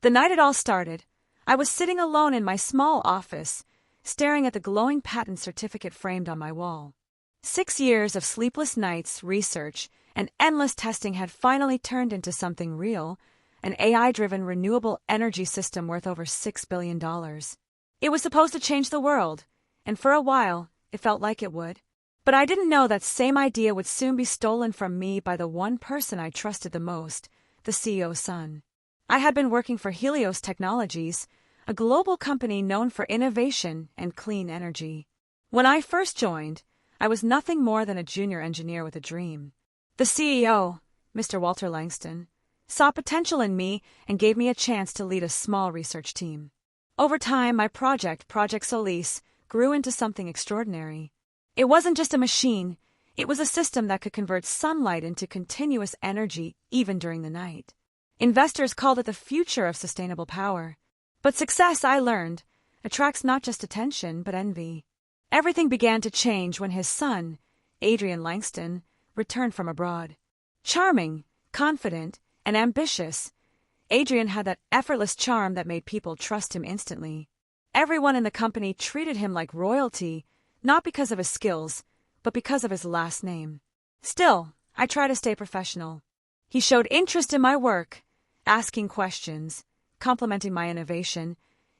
The night it all started, I was sitting alone in my small office, staring at the glowing patent certificate framed on my wall. 6 years of sleepless nights, research, and endless testing had finally turned into something real, an AI-driven renewable energy system worth over $6 billion. It was supposed to change the world, and for a while, it felt like it would. But I didn't know that same idea would soon be stolen from me by the one person I trusted the most, the CEO's son. I had been working for Helios Technologies, a global company known for innovation and clean energy. When I first joined, I was nothing more than a junior engineer with a dream. The CEO, Mr. Walter Langston, saw potential in me and gave me a chance to lead a small research team. Over time, my project, Project Solis, grew into something extraordinary. It wasn't just a machine, it was a system that could convert sunlight into continuous energy even during the night. Investors called it the future of sustainable power. But success, I learned, attracts not just attention but envy. Everything began to change when his son, Adrian Langston, returned from abroad. Charming, confident, and ambitious, Adrian had that effortless charm that made people trust him instantly. Everyone in the company treated him like royalty, not because of his skills, but because of his last name. Still, I try to stay professional. He showed interest in my work, asking questions, complimenting my innovation,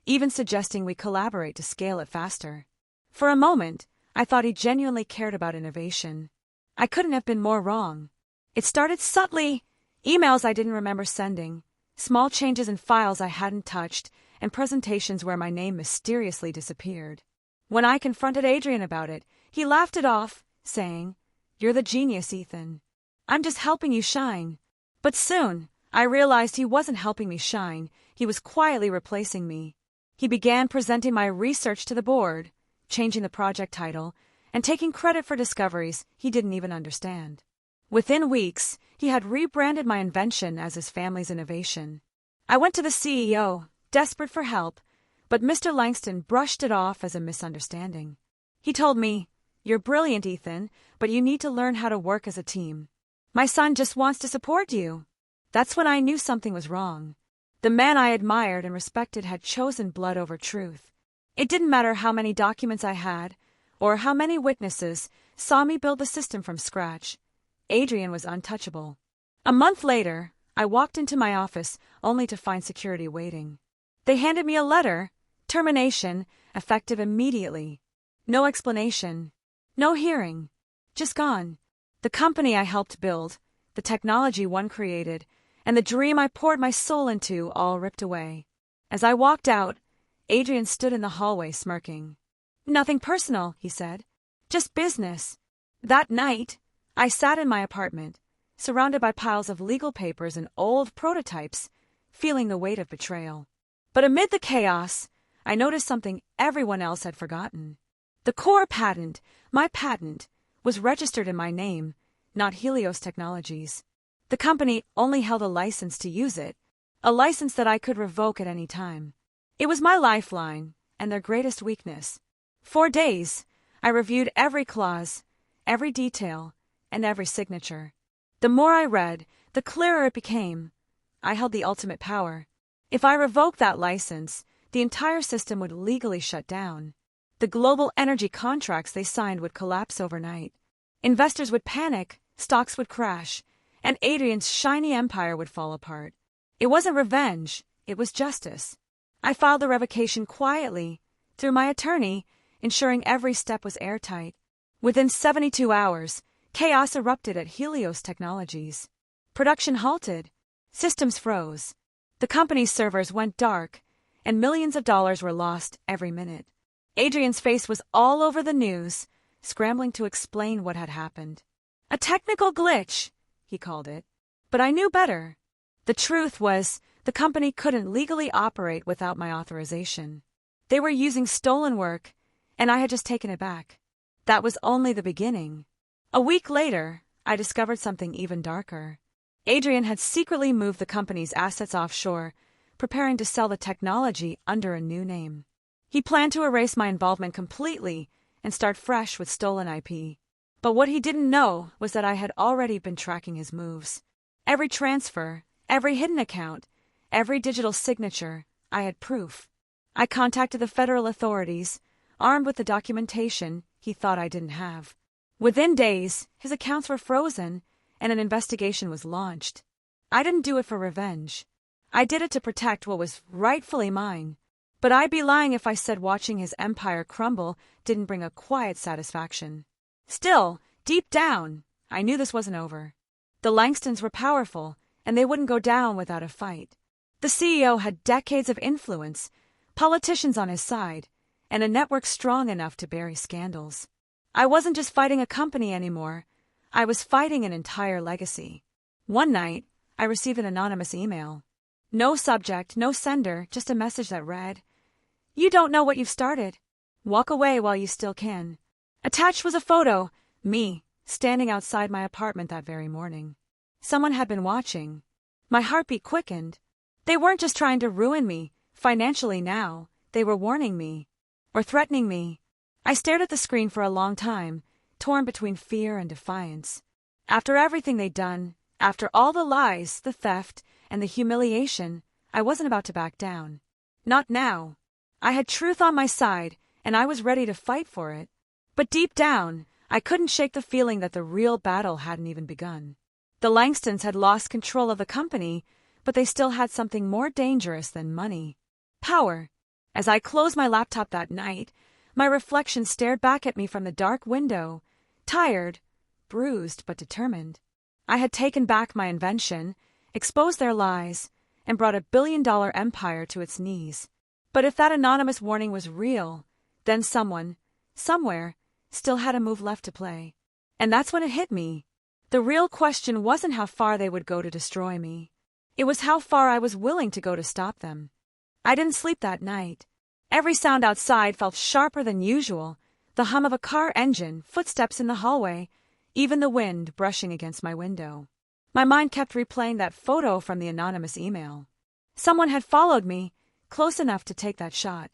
even suggesting we collaborate to scale it faster. For a moment, I thought he genuinely cared about innovation. I couldn't have been more wrong. It started subtly, emails I didn't remember sending, small changes in files I hadn't touched, and presentations where my name mysteriously disappeared. When I confronted Adrian about it, he laughed it off, saying, "You're the genius, Ethan. I'm just helping you shine." But soon, I realized he wasn't helping me shine, he was quietly replacing me. He began presenting my research to the board, changing the project title, and taking credit for discoveries he didn't even understand. Within weeks, he had rebranded my invention as his family's innovation. I went to the CEO, desperate for help, but Mr. Langston brushed it off as a misunderstanding. He told me, "You're brilliant, Ethan, but you need to learn how to work as a team. My son just wants to support you." That's when I knew something was wrong. The man I admired and respected had chosen blood over truth. It didn't matter how many documents I had, or how many witnesses saw me build the system from scratch. Adrian was untouchable. A month later, I walked into my office only to find security waiting. They handed me a letter, termination, effective immediately. No explanation, no hearing, just gone. The company I helped build, the technology one created, and the dream I poured my soul into all ripped away. As I walked out, Adrian stood in the hallway smirking. "Nothing personal," he said. "Just business." That night, I sat in my apartment, surrounded by piles of legal papers and old prototypes, feeling the weight of betrayal. But amid the chaos, I noticed something everyone else had forgotten. The core patent, my patent, was registered in my name, not Helios Technologies. The company only held a license to use it, a license that I could revoke at any time. It was my lifeline and their greatest weakness. For days, I reviewed every clause, every detail, and every signature. The more I read, the clearer it became. I held the ultimate power. If I revoked that license, the entire system would legally shut down. The global energy contracts they signed would collapse overnight. Investors would panic, stocks would crash, and Adrian's shiny empire would fall apart. It wasn't revenge, it was justice. I filed the revocation quietly, through my attorney, ensuring every step was airtight. Within 72 hours, chaos erupted at Helios Technologies. Production halted. Systems froze. The company's servers went dark, and millions of dollars were lost every minute. Adrian's face was all over the news, scrambling to explain what had happened. A technical glitch, he called it. But I knew better. The truth was, the company couldn't legally operate without my authorization. They were using stolen work, and I had just taken it back. That was only the beginning. A week later, I discovered something even darker. Adrian had secretly moved the company's assets offshore, preparing to sell the technology under a new name. He planned to erase my involvement completely and start fresh with stolen IP. But what he didn't know was that I had already been tracking his moves. Every transfer, every hidden account, every digital signature, I had proof. I contacted the federal authorities, armed with the documentation he thought I didn't have. Within days, his accounts were frozen, and an investigation was launched. I didn't do it for revenge. I did it to protect what was rightfully mine. But I'd be lying if I said watching his empire crumble didn't bring a quiet satisfaction. Still, deep down, I knew this wasn't over. The Langstons were powerful, and they wouldn't go down without a fight. The CEO had decades of influence, politicians on his side, and a network strong enough to bury scandals. I wasn't just fighting a company anymore. I was fighting an entire legacy. One night, I received an anonymous email. No subject, no sender, just a message that read, "You don't know what you've started. Walk away while you still can." Attached was a photo, me, standing outside my apartment that very morning. Someone had been watching. My heartbeat quickened. They weren't just trying to ruin me, financially now. They were warning me. Or threatening me. I stared at the screen for a long time, torn between fear and defiance. After everything they'd done, after all the lies, the theft, and the humiliation, I wasn't about to back down. Not now. I had truth on my side, and I was ready to fight for it. But deep down, I couldn't shake the feeling that the real battle hadn't even begun. The Langstons had lost control of the company, but they still had something more dangerous than money. Power. As I closed my laptop that night, my reflection stared back at me from the dark window, tired, bruised but determined. I had taken back my invention, exposed their lies, and brought a billion-dollar empire to its knees. But if that anonymous warning was real, then someone, somewhere, still had a move left to play. And that's when it hit me. The real question wasn't how far they would go to destroy me. It was how far I was willing to go to stop them. I didn't sleep that night. Every sound outside felt sharper than usual, the hum of a car engine, footsteps in the hallway, even the wind brushing against my window. My mind kept replaying that photo from the anonymous email. Someone had followed me, close enough to take that shot.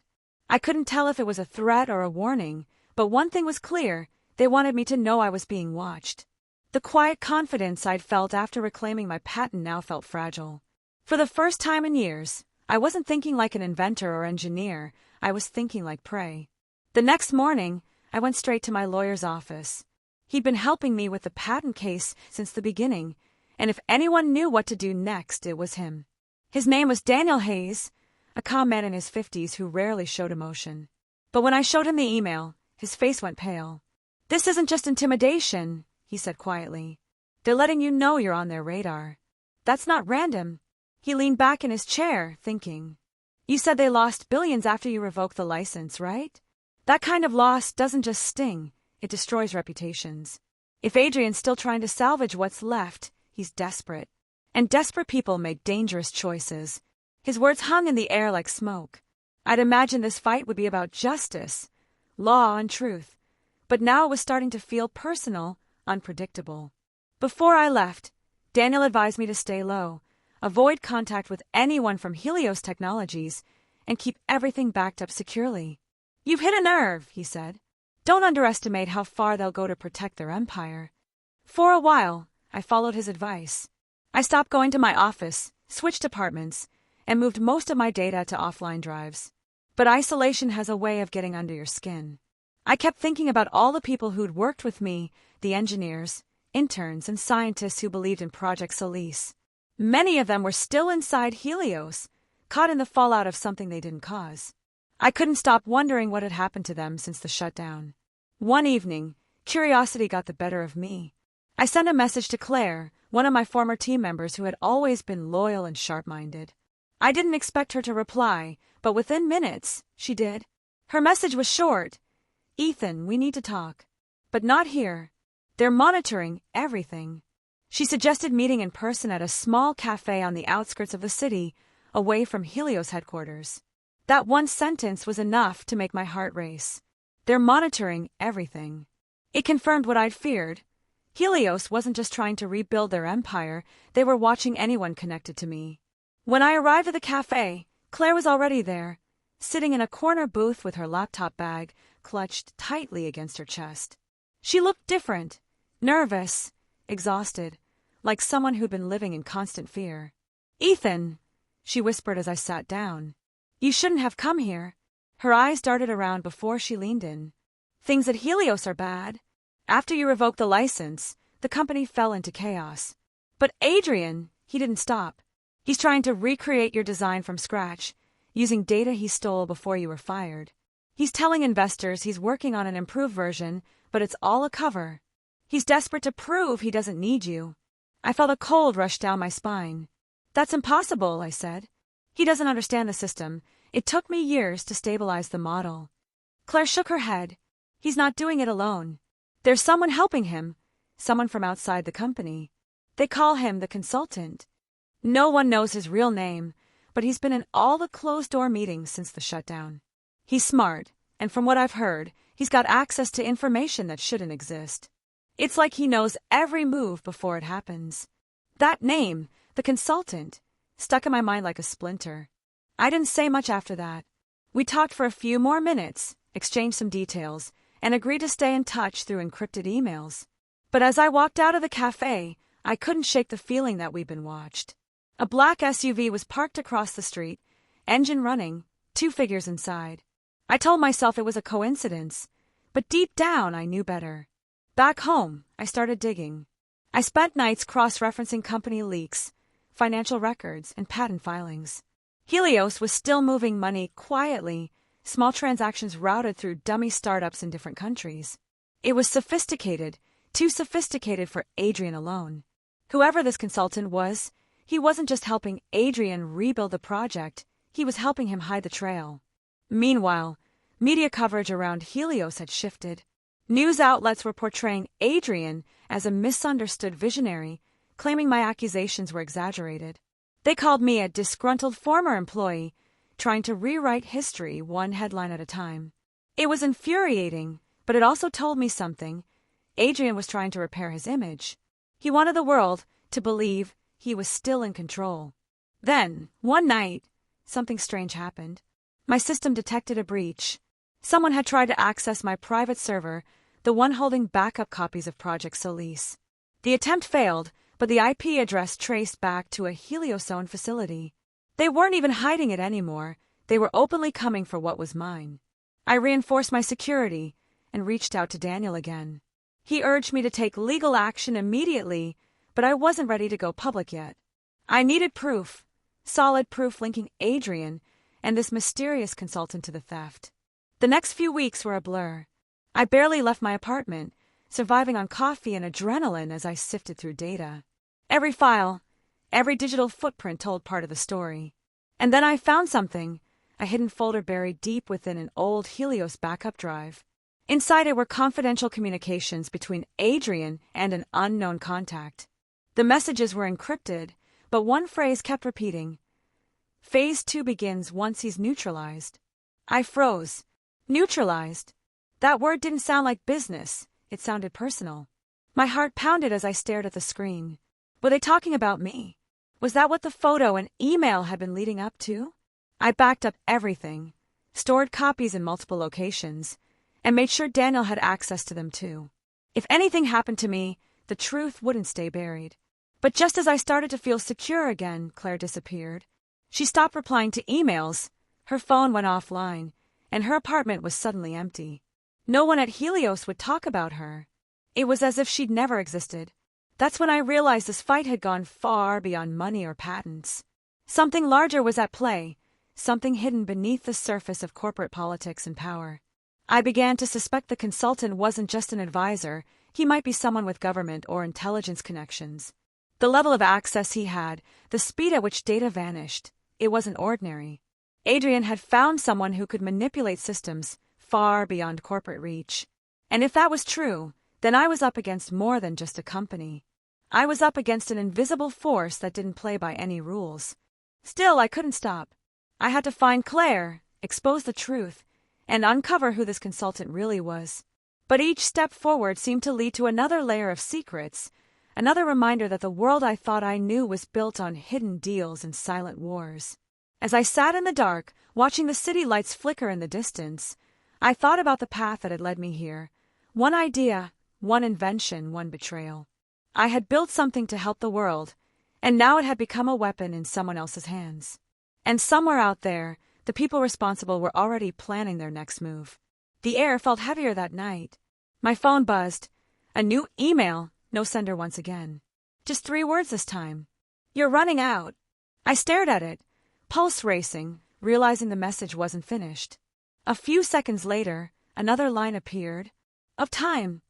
I couldn't tell if it was a threat or a warning, but one thing was clear, they wanted me to know I was being watched. The quiet confidence I'd felt after reclaiming my patent now felt fragile. For the first time in years, I wasn't thinking like an inventor or engineer, I was thinking like prey. The next morning, I went straight to my lawyer's office. He'd been helping me with the patent case since the beginning, and if anyone knew what to do next, it was him. His name was Daniel Hayes, a calm man in his 50s who rarely showed emotion. But when I showed him the email, his face went pale. "This isn't just intimidation," he said quietly. "They're letting you know you're on their radar. That's not random." He leaned back in his chair, thinking. "You said they lost billions after you revoked the license, right? That kind of loss doesn't just sting, it destroys reputations. If Adrian's still trying to salvage what's left, he's desperate. And desperate people make dangerous choices." His words hung in the air like smoke. I'd imagined this fight would be about justice, law and truth. But now it was starting to feel personal, unpredictable. Before I left, Daniel advised me to stay low, avoid contact with anyone from Helios Technologies, and keep everything backed up securely. "You've hit a nerve," he said. "Don't underestimate how far they'll go to protect their empire." For a while, I followed his advice. I stopped going to my office, switched apartments, and moved most of my data to offline drives. But isolation has a way of getting under your skin. I kept thinking about all the people who'd worked with me, the engineers, interns, and scientists who believed in Project Solis. Many of them were still inside Helios, caught in the fallout of something they didn't cause. I couldn't stop wondering what had happened to them since the shutdown. One evening, curiosity got the better of me. I sent a message to Claire, one of my former team members who had always been loyal and sharp-minded. I didn't expect her to reply, but within minutes, she did. Her message was short. "Ethan, we need to talk. But not here. They're monitoring everything." She suggested meeting in person at a small cafe on the outskirts of the city, away from Helios headquarters. That one sentence was enough to make my heart race. They're monitoring everything. It confirmed what I'd feared. Helios wasn't just trying to rebuild their empire, they were watching anyone connected to me. When I arrived at the cafe, Claire was already there, sitting in a corner booth with her laptop bag clutched tightly against her chest. She looked different, nervous, exhausted, like someone who'd been living in constant fear. "Ethan," she whispered as I sat down. You shouldn't have come here. Her eyes darted around before she leaned in. Things at Helios are bad. After you revoked the license, the company fell into chaos. But Adrian, he didn't stop. He's trying to recreate your design from scratch, using data he stole before you were fired. He's telling investors he's working on an improved version, but it's all a cover. He's desperate to prove he doesn't need you. I felt a cold rush down my spine. That's impossible, I said. He doesn't understand the system. It took me years to stabilize the model. Claire shook her head. He's not doing it alone. There's someone helping him, someone from outside the company. They call him the consultant. No one knows his real name, but he's been in all the closed-door meetings since the shutdown. He's smart, and from what I've heard, he's got access to information that shouldn't exist. It's like he knows every move before it happens. That name, the consultant, stuck in my mind like a splinter. I didn't say much after that. We talked for a few more minutes, exchanged some details, and agreed to stay in touch through encrypted emails. But as I walked out of the cafe, I couldn't shake the feeling that we'd been watched. A black SUV was parked across the street, engine running, 2 figures inside. I told myself it was a coincidence, but deep down I knew better. Back home, I started digging. I spent nights cross-referencing company leaks, financial records, and patent filings. Helios was still moving money quietly, small transactions routed through dummy startups in different countries. It was sophisticated, too sophisticated for Adrian alone. Whoever this consultant was, he wasn't just helping Adrian rebuild the project, he was helping him hide the trail. Meanwhile, media coverage around Helios had shifted. News outlets were portraying Adrian as a misunderstood visionary, claiming my accusations were exaggerated. They called me a disgruntled former employee, trying to rewrite history one headline at a time. It was infuriating, but it also told me something. Adrian was trying to repair his image. He wanted the world to believe he was still in control. Then, one night, something strange happened. My system detected a breach. Someone had tried to access my private server, the one holding backup copies of Project Solis. The attempt failed, but the IP address traced back to a Helios-owned facility. They weren't even hiding it anymore. They were openly coming for what was mine. I reinforced my security and reached out to Daniel again. He urged me to take legal action immediately, but I wasn't ready to go public yet. I needed proof, solid proof linking Adrian and this mysterious consultant to the theft. The next few weeks were a blur. I barely left my apartment, surviving on coffee and adrenaline as I sifted through data. Every file, every digital footprint told part of the story. And then I found something, a hidden folder buried deep within an old Helios backup drive. Inside it were confidential communications between Adrian and an unknown contact. The messages were encrypted, but one phrase kept repeating. Phase 2 begins once he's neutralized. I froze. Neutralized. That word didn't sound like business. It sounded personal. My heart pounded as I stared at the screen. Were they talking about me? Was that what the photo and email had been leading up to? I backed up everything, stored copies in multiple locations, and made sure Daniel had access to them too. If anything happened to me, the truth wouldn't stay buried. But just as I started to feel secure again, Claire disappeared. She stopped replying to emails, her phone went offline, and her apartment was suddenly empty. No one at Helios would talk about her. It was as if she'd never existed. That's when I realized this fight had gone far beyond money or patents. Something larger was at play, something hidden beneath the surface of corporate politics and power. I began to suspect the consultant wasn't just an advisor, he might be someone with government or intelligence connections. The level of access he had, the speed at which data vanished, it wasn't ordinary. Adrian had found someone who could manipulate systems far beyond corporate reach. And if that was true, then I was up against more than just a company. I was up against an invisible force that didn't play by any rules. Still, I couldn't stop. I had to find Claire, expose the truth, and uncover who this consultant really was. But each step forward seemed to lead to another layer of secrets, another reminder that the world I thought I knew was built on hidden deals and silent wars. As I sat in the dark, watching the city lights flicker in the distance, I thought about the path that had led me here. One idea, one invention, one betrayal. I had built something to help the world, and now it had become a weapon in someone else's hands. And somewhere out there, the people responsible were already planning their next move. The air felt heavier that night. My phone buzzed. A new email, no sender once again. Just 3 words this time. "You're running out." I stared at it, pulse racing, realizing the message wasn't finished. A few seconds later, another line appeared. "Of time."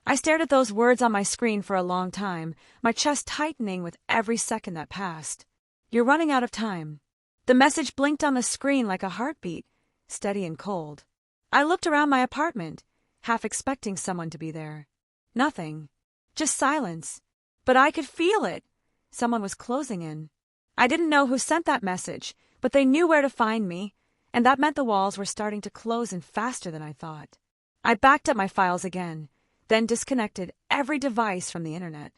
I stared at those words on my screen for a long time, my chest tightening with every second that passed. "You're running out of time." The message blinked on the screen like a heartbeat, steady and cold. I looked around my apartment, half expecting someone to be there. Nothing. Just silence. But I could feel it. Someone was closing in. I didn't know who sent that message, but they knew where to find me, and that meant the walls were starting to close in faster than I thought. I backed up my files again, then disconnected every device from the internet.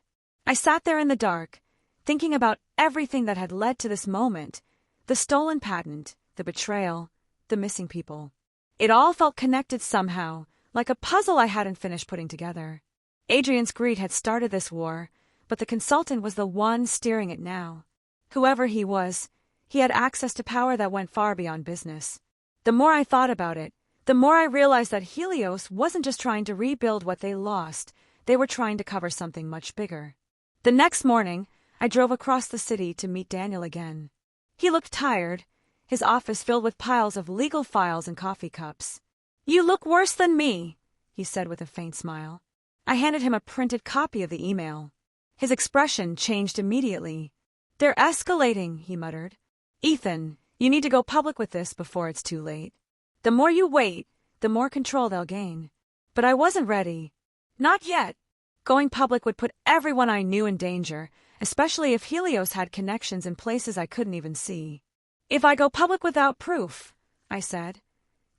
I sat there in the dark, thinking about everything that had led to this moment, the stolen patent, the betrayal, the missing people. It all felt connected somehow, like a puzzle I hadn't finished putting together. Adrian's greed had started this war, but the consultant was the one steering it now. Whoever he was, he had access to power that went far beyond business. The more I thought about it, the more I realized that Helios wasn't just trying to rebuild what they lost, they were trying to cover something much bigger. The next morning, I drove across the city to meet Daniel again. He looked tired, his office filled with piles of legal files and coffee cups. "You look worse than me," he said with a faint smile. I handed him a printed copy of the email. His expression changed immediately. "They're escalating," he muttered. "Ethan, you need to go public with this before it's too late. The more you wait, the more control they'll gain." But I wasn't ready. Not yet. Going public would put everyone I knew in danger, especially if Helios had connections in places I couldn't even see. "If I go public without proof," I said,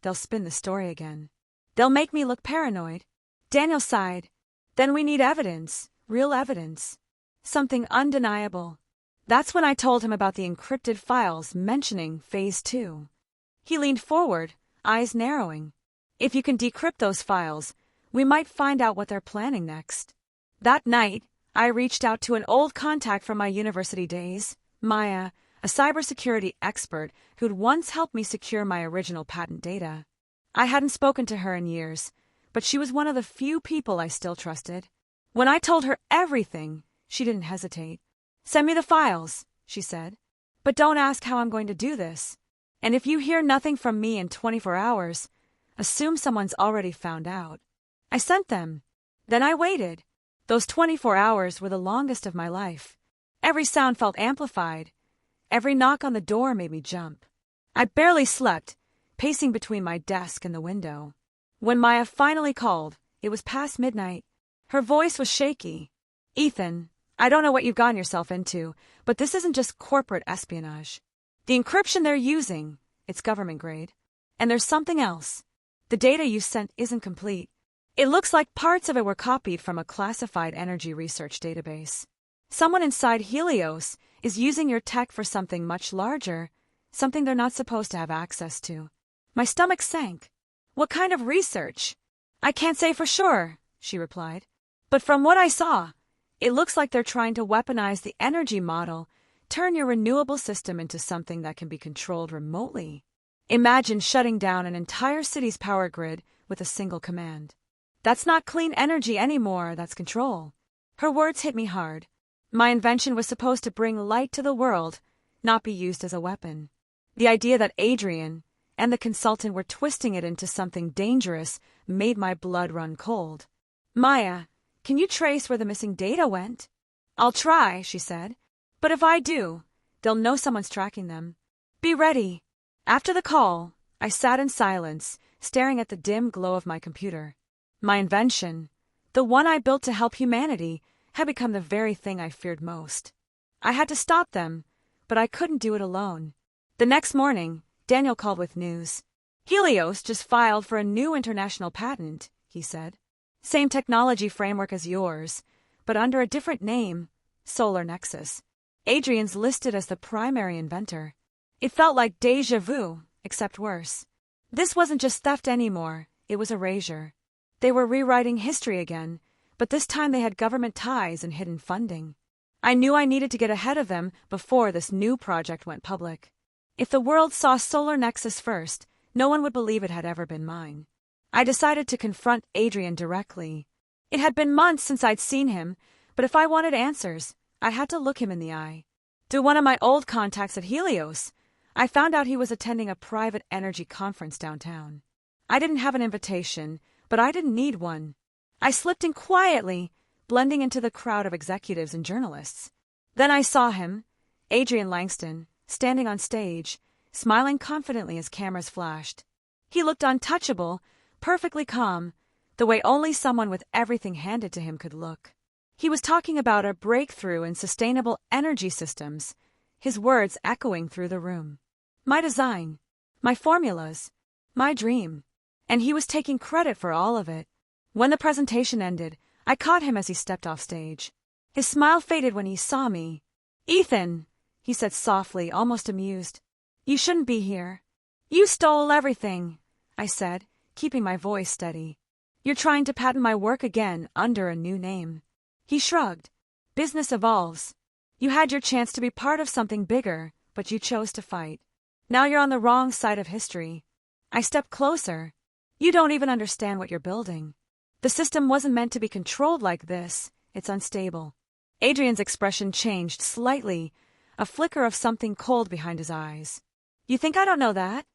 "they'll spin the story again. They'll make me look paranoid." Daniel sighed. "Then we need evidence, real evidence. Something undeniable." That's when I told him about the encrypted files mentioning Phase 2. He leaned forward, eyes narrowing. "If you can decrypt those files, we might find out what they're planning next." That night, I reached out to an old contact from my university days, Maya, a cybersecurity expert who'd once helped me secure my original patent data. I hadn't spoken to her in years, but she was one of the few people I still trusted. When I told her everything, she didn't hesitate. "Send me the files," she said. "But don't ask how I'm going to do this. And if you hear nothing from me in 24 hours, assume someone's already found out." I sent them. Then I waited. Those 24 hours were the longest of my life. Every sound felt amplified. Every knock on the door made me jump. I barely slept, pacing between my desk and the window. When Maya finally called, it was past midnight. Her voice was shaky. "Ethan, I don't know what you've gotten yourself into, but this isn't just corporate espionage. The encryption they're using, it's government grade. And there's something else. The data you sent isn't complete. It looks like parts of it were copied from a classified energy research database. Someone inside Helios is using your tech for something much larger, something they're not supposed to have access to." My stomach sank. "What kind of research?" "I can't say for sure," she replied. "But from what I saw, it looks like they're trying to weaponize the energy model, turn your renewable system into something that can be controlled remotely. Imagine shutting down an entire city's power grid with a single command. That's not clean energy anymore, that's control." Her words hit me hard. My invention was supposed to bring light to the world, not be used as a weapon. The idea that Adrian and the consultant were twisting it into something dangerous made my blood run cold. "Maya, can you trace where the missing data went?" "I'll try," she said. "But if I do, they'll know someone's tracking them. Be ready." After the call, I sat in silence, staring at the dim glow of my computer. My invention, the one I built to help humanity, had become the very thing I feared most. I had to stop them, but I couldn't do it alone. The next morning, Daniel called with news. "Helios just filed for a new international patent," he said. "Same technology framework as yours, but under a different name, Solar Nexus. Adrian's listed as the primary inventor." It felt like déjà vu, except worse. This wasn't just theft anymore, it was erasure. They were rewriting history again, but this time they had government ties and hidden funding. I knew I needed to get ahead of them before this new project went public. If the world saw Solar Nexus first, no one would believe it had ever been mine. I decided to confront Adrian directly. It had been months since I'd seen him, but if I wanted answers, I had to look him in the eye. Through one of my old contacts at Helios, I found out he was attending a private energy conference downtown. I didn't have an invitation, but I didn't need one. I slipped in quietly, blending into the crowd of executives and journalists. Then I saw him, Adrian Langston, standing on stage, smiling confidently as cameras flashed. He looked untouchable, perfectly calm, the way only someone with everything handed to him could look. He was talking about a breakthrough in sustainable energy systems, his words echoing through the room. My design, my formulas, my dream. And he was taking credit for all of it. When the presentation ended, I caught him as he stepped off stage. His smile faded when he saw me. "Ethan," he said softly, almost amused. "You shouldn't be here." "You stole everything," I said, keeping my voice steady. "You're trying to patent my work again under a new name." He shrugged. "Business evolves. You had your chance to be part of something bigger, but you chose to fight. Now you're on the wrong side of history." I stepped closer. "You don't even understand what you're building. The system wasn't meant to be controlled like this. It's unstable." Adrian's expression changed slightly, a flicker of something cold behind his eyes. "You think I don't know that?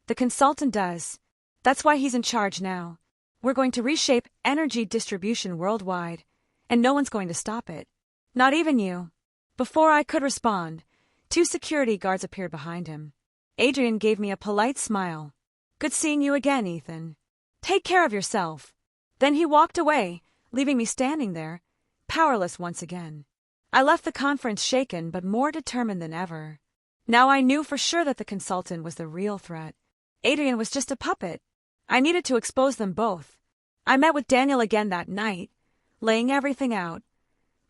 The consultant does. That's why he's in charge now. We're going to reshape energy distribution worldwide, and no one's going to stop it. Not even you." Before I could respond, 2 security guards appeared behind him. Adrian gave me a polite smile. "Good seeing you again, Ethan. Take care of yourself." Then he walked away, leaving me standing there, powerless once again. I left the conference shaken but more determined than ever. Now I knew for sure that the consultant was the real threat. Adrian was just a puppet. I needed to expose them both. I met with Daniel again that night, laying everything out.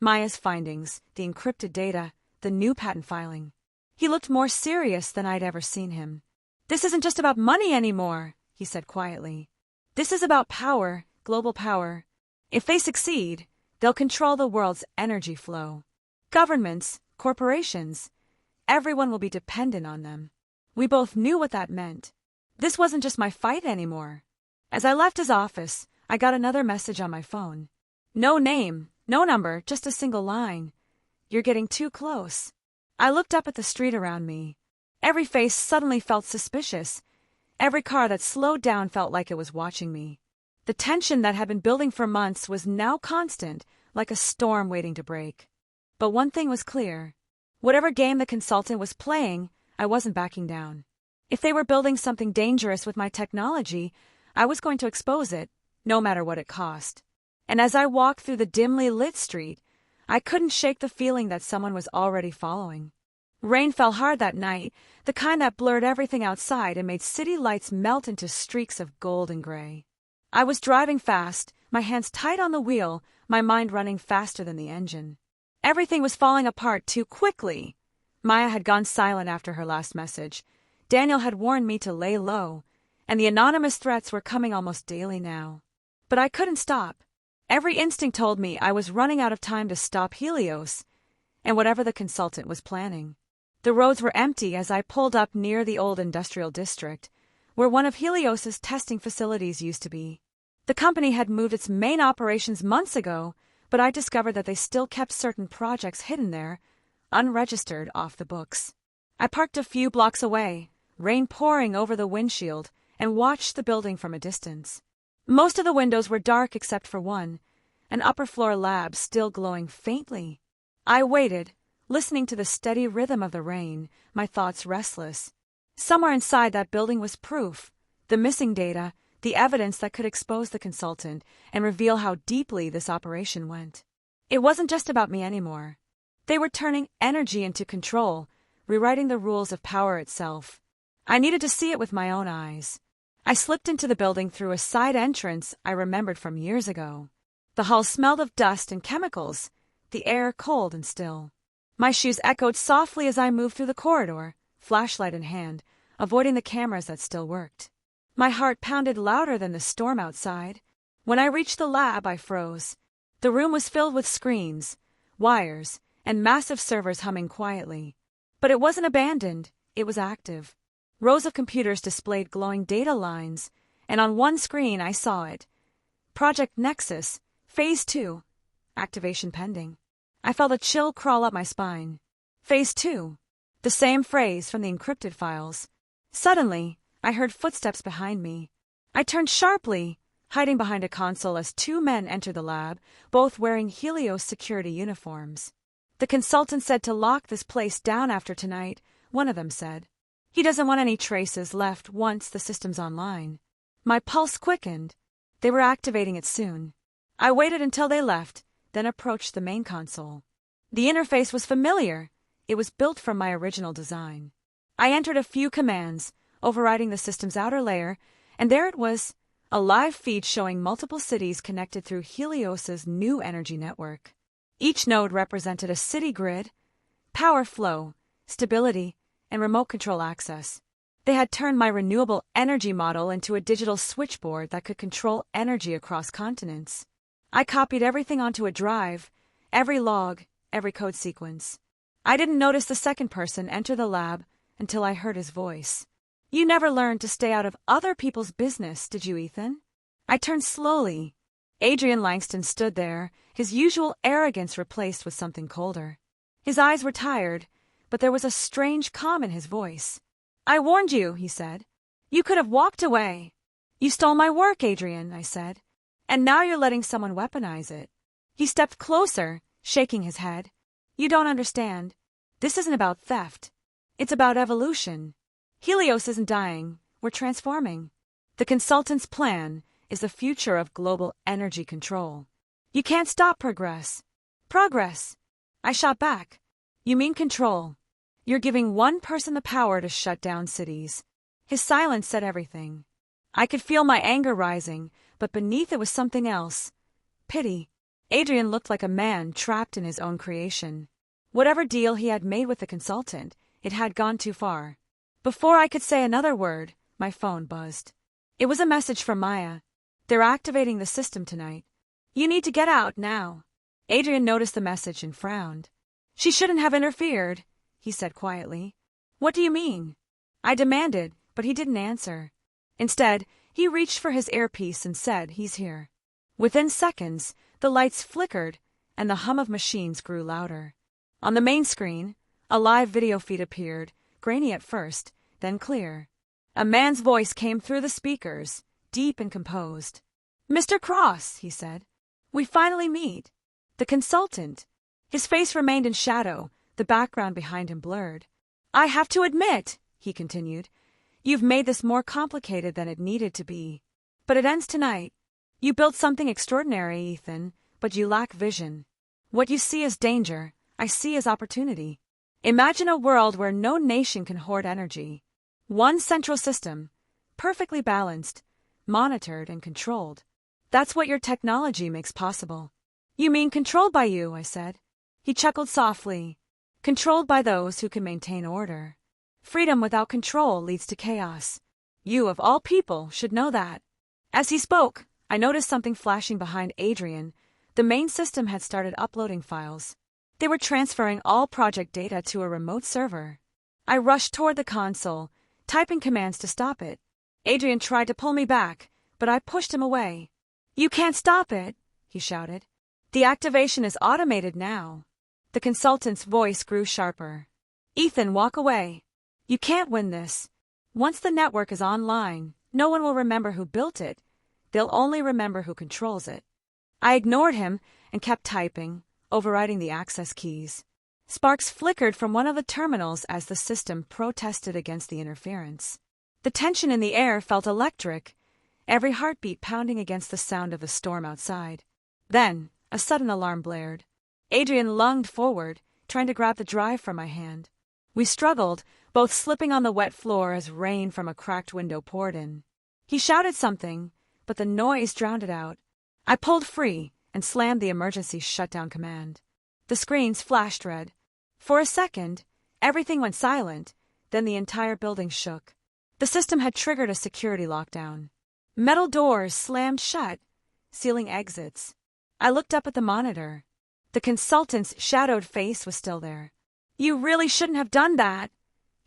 Maya's findings, the encrypted data, the new patent filing. He looked more serious than I'd ever seen him. "This isn't just about money anymore," he said quietly. "This is about power, global power. If they succeed, they'll control the world's energy flow. Governments, corporations, everyone will be dependent on them." We both knew what that meant. This wasn't just my fight anymore. As I left his office, I got another message on my phone. No name, no number, just a single line. "You're getting too close." I looked up at the street around me. Every face suddenly felt suspicious. Every car that slowed down felt like it was watching me. The tension that had been building for months was now constant, like a storm waiting to break. But one thing was clear. Whatever game the consultant was playing, I wasn't backing down. If they were building something dangerous with my technology, I was going to expose it, no matter what it cost. And as I walked through the dimly lit street, I couldn't shake the feeling that someone was already following. Rain fell hard that night, the kind that blurred everything outside and made city lights melt into streaks of gold and gray. I was driving fast, my hands tight on the wheel, my mind running faster than the engine. Everything was falling apart too quickly. Maya had gone silent after her last message. Daniel had warned me to lay low, and the anonymous threats were coming almost daily now. But I couldn't stop. Every instinct told me I was running out of time to stop Helios and whatever the consultant was planning. The roads were empty as I pulled up near the old industrial district, where one of Helios's testing facilities used to be. The company had moved its main operations months ago, but I discovered that they still kept certain projects hidden there, unregistered, off the books. I parked a few blocks away, rain pouring over the windshield, and watched the building from a distance. Most of the windows were dark except for one, an upper-floor lab still glowing faintly. I waited, listening to the steady rhythm of the rain, my thoughts restless. Somewhere inside that building was proof, the missing data, the evidence that could expose the consultant and reveal how deeply this operation went. It wasn't just about me anymore. They were turning energy into control, rewriting the rules of power itself. I needed to see it with my own eyes. I slipped into the building through a side entrance I remembered from years ago. The hall smelled of dust and chemicals, the air cold and still. My shoes echoed softly as I moved through the corridor, flashlight in hand, avoiding the cameras that still worked. My heart pounded louder than the storm outside. When I reached the lab, I froze. The room was filled with screens, wires, and massive servers humming quietly. But it wasn't abandoned. it was active. Rows of computers displayed glowing data lines, and on one screen I saw it. Project Nexus, Phase 2. Activation pending. I felt a chill crawl up my spine. Phase 2. The same phrase from the encrypted files. Suddenly, I heard footsteps behind me. I turned sharply, hiding behind a console as two men entered the lab, both wearing Helios security uniforms. The consultant said to lock this place down after tonight, one of them said. He doesn't want any traces left once the system's online. My pulse quickened. They were activating it soon. I waited until they left, then approached the main console. The interface was familiar. It was built from my original design. I entered a few commands, overriding the system's outer layer, and there it was, a live feed showing multiple cities connected through Helios's new energy network. Each node represented a city grid, power flow, stability, and remote control access. They had turned my renewable energy model into a digital switchboard that could control energy across continents. I copied everything onto a drive, every log, every code sequence. I didn't notice the second person enter the lab until I heard his voice. You never learned to stay out of other people's business, did you, Ethan? I turned slowly. Adrian Langston stood there, his usual arrogance replaced with something colder. His eyes were tired, but there was a strange calm in his voice. I warned you, he said. You could have walked away. You stole my work, Adrian, I said. And now you're letting someone weaponize it. He stepped closer, shaking his head. You don't understand. This isn't about theft. It's about evolution. Helios isn't dying. We're transforming. The consultant's plan is the future of global energy control. You can't stop progress. Progress. I shot back. You mean control. You're giving one person the power to shut down cities. His silence said everything. I could feel my anger rising, but beneath it was something else. Pity. Adrian looked like a man trapped in his own creation. Whatever deal he had made with the consultant, it had gone too far. Before I could say another word, my phone buzzed. It was a message from Maya. They're activating the system tonight. You need to get out now. Adrian noticed the message and frowned. She shouldn't have interfered, he said quietly. What do you mean? I demanded, but he didn't answer. Instead, he reached for his earpiece and said, he's here. Within seconds, the lights flickered and the hum of machines grew louder. On the main screen, a live video feed appeared, grainy at first, then clear. A man's voice came through the speakers, deep and composed. Mr. Cross, he said. We finally meet. The consultant. His face remained in shadow, the background behind him blurred. I have to admit, he continued, you've made this more complicated than it needed to be. But it ends tonight. You built something extraordinary, Ethan, but you lack vision. What you see as danger, I see as opportunity. Imagine a world where no nation can hoard energy. One central system, perfectly balanced, monitored and controlled. That's what your technology makes possible. You mean controlled by you, I said. He chuckled softly. Controlled by those who can maintain order. Freedom without control leads to chaos. You, of all people, should know that. As he spoke, I noticed something flashing behind Adrian. The main system had started uploading files. They were transferring all project data to a remote server. I rushed toward the console, typing commands to stop it. Adrian tried to pull me back, but I pushed him away. You can't stop it, he shouted. The activation is automated now. The consultant's voice grew sharper. Ethan, walk away. You can't win this. Once the network is online, no one will remember who built it. They'll only remember who controls it. I ignored him and kept typing, overriding the access keys. Sparks flickered from one of the terminals as the system protested against the interference. The tension in the air felt electric, every heartbeat pounding against the sound of the storm outside. Then, a sudden alarm blared. Adrian lunged forward, trying to grab the drive from my hand. We struggled, both slipping on the wet floor as rain from a cracked window poured in. He shouted something, but the noise drowned it out. I pulled free and slammed the emergency shutdown command. The screens flashed red. For a second, everything went silent, then the entire building shook. The system had triggered a security lockdown. Metal doors slammed shut, sealing exits. I looked up at the monitor. The consultant's shadowed face was still there. You really shouldn't have done that,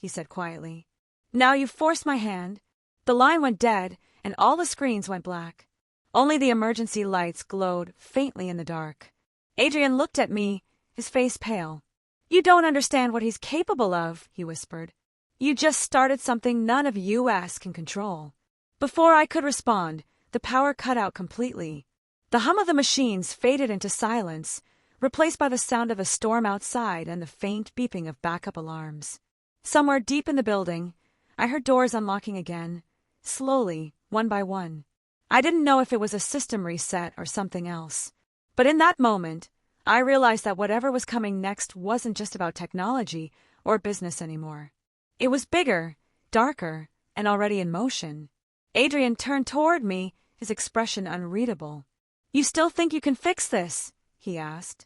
he said quietly. Now you've forced my hand. The line went dead, and all the screens went black. Only the emergency lights glowed faintly in the dark. Adrian looked at me, his face pale. You don't understand what he's capable of, he whispered. You just started something none of us can control. Before I could respond, the power cut out completely. The hum of the machines faded into silence, replaced by the sound of a storm outside and the faint beeping of backup alarms. Somewhere deep in the building, I heard doors unlocking again, slowly, one by one. I didn't know if it was a system reset or something else. But in that moment, I realized that whatever was coming next wasn't just about technology or business anymore. It was bigger, darker, and already in motion. Adrian turned toward me, his expression unreadable. You still think you can fix this? He asked.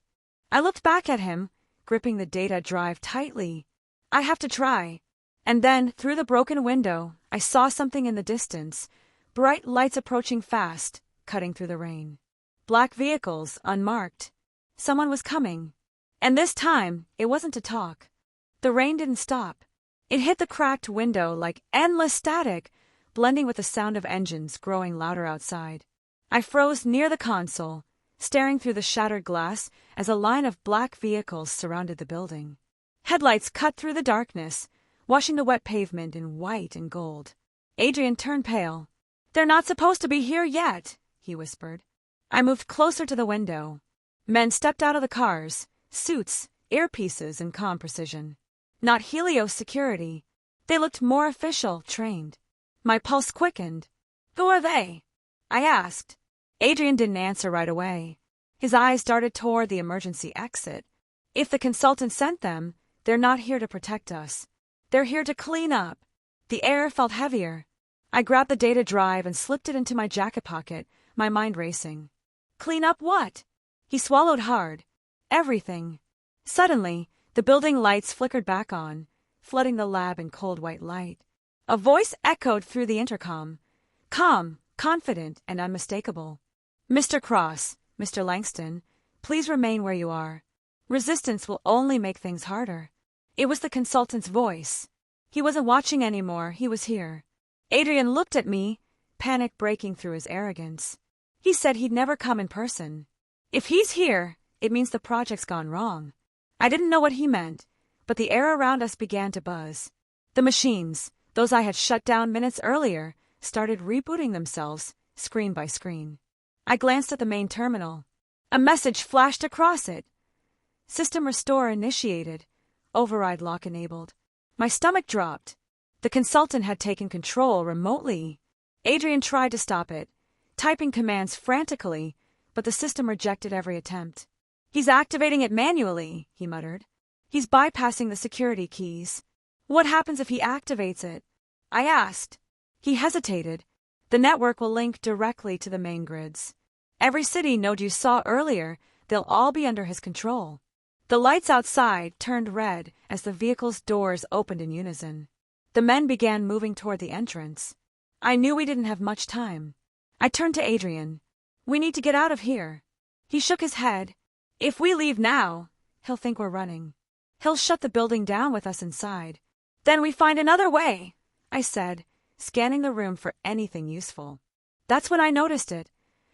I looked back at him, gripping the data drive tightly. I have to try. And then, through the broken window, I saw something in the distance, bright lights approaching fast, cutting through the rain. Black vehicles, unmarked. Someone was coming. And this time, it wasn't to talk. The rain didn't stop. It hit the cracked window like endless static, blending with the sound of engines growing louder outside. I froze near the console, staring through the shattered glass as a line of black vehicles surrounded the building. Headlights cut through the darkness, washing the wet pavement in white and gold. Adrian turned pale. They're not supposed to be here yet, he whispered. I moved closer to the window. Men stepped out of the cars, suits, earpieces, and calm precision. Not Helios security. They looked more official, trained. My pulse quickened. Who are they? I asked. Adrian didn't answer right away. His eyes darted toward the emergency exit. If the consultant sent them, they're not here to protect us. They're here to clean up. The air felt heavier. I grabbed the data drive and slipped it into my jacket pocket, my mind racing. Clean up what? He swallowed hard. Everything. Suddenly, the building lights flickered back on, flooding the lab in cold white light. A voice echoed through the intercom. Calm, confident, and unmistakable. Mr. Cross, Mr. Langston, please remain where you are. Resistance will only make things harder. It was the consultant's voice. He wasn't watching anymore, he was here. Adrian looked at me, panic breaking through his arrogance. He said he'd never come in person. If he's here, it means the project's gone wrong. I didn't know what he meant, but the air around us began to buzz. The machines, those I had shut down minutes earlier, started rebooting themselves, screen by screen. I glanced at the main terminal. A message flashed across it. System restore initiated. Override lock enabled. My stomach dropped. The consultant had taken control remotely. Adrian tried to stop it, typing commands frantically, but the system rejected every attempt. He's activating it manually, he muttered. He's bypassing the security keys. What happens if he activates it? I asked. He hesitated. The network will link directly to the main grids. Every city node you saw earlier, they'll all be under his control. The lights outside turned red as the vehicle's doors opened in unison. The men began moving toward the entrance. I knew we didn't have much time. I turned to Adrian. We need to get out of here. He shook his head. If we leave now, he'll think we're running. He'll shut the building down with us inside. Then we find another way, I said, scanning the room for anything useful. That's when I noticed it.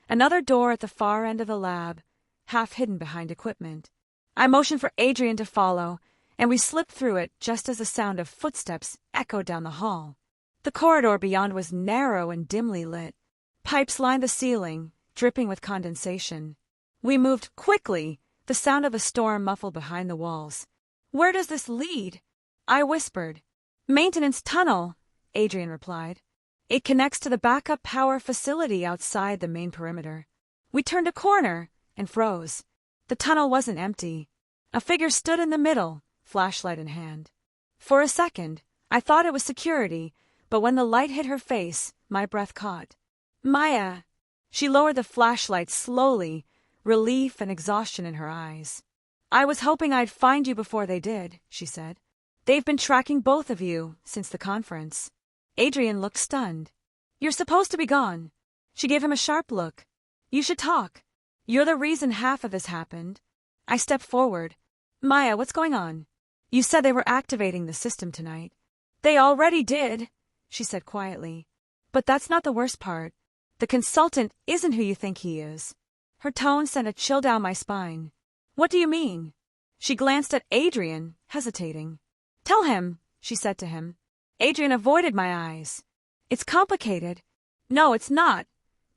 Another door at the far end of the lab, half hidden behind equipment. I motioned for Adrian to follow, and we slipped through it just as the sound of footsteps echoed down the hall. The corridor beyond was narrow and dimly lit. Pipes lined the ceiling, dripping with condensation. We moved quickly, the sound of a storm muffled behind the walls. Where does this lead? I whispered. Maintenance tunnel, Adrian replied. It connects to the backup power facility outside the main perimeter. We turned a corner and froze. The tunnel wasn't empty. A figure stood in the middle, flashlight in hand. For a second, I thought it was security, but when the light hit her face, my breath caught. Maya! She lowered the flashlight slowly, relief and exhaustion in her eyes. I was hoping I'd find you before they did, she said. They've been tracking both of you since the conference. Adrian looked stunned. You're supposed to be gone. She gave him a sharp look. You should talk. You're the reason half of this happened. I stepped forward. Maya, what's going on? You said they were activating the system tonight. They already did, she said quietly. But that's not the worst part. The consultant isn't who you think he is. Her tone sent a chill down my spine. What do you mean? She glanced at Adrian, hesitating. Tell him, she said to him. Adrian avoided my eyes. It's complicated. No, it's not,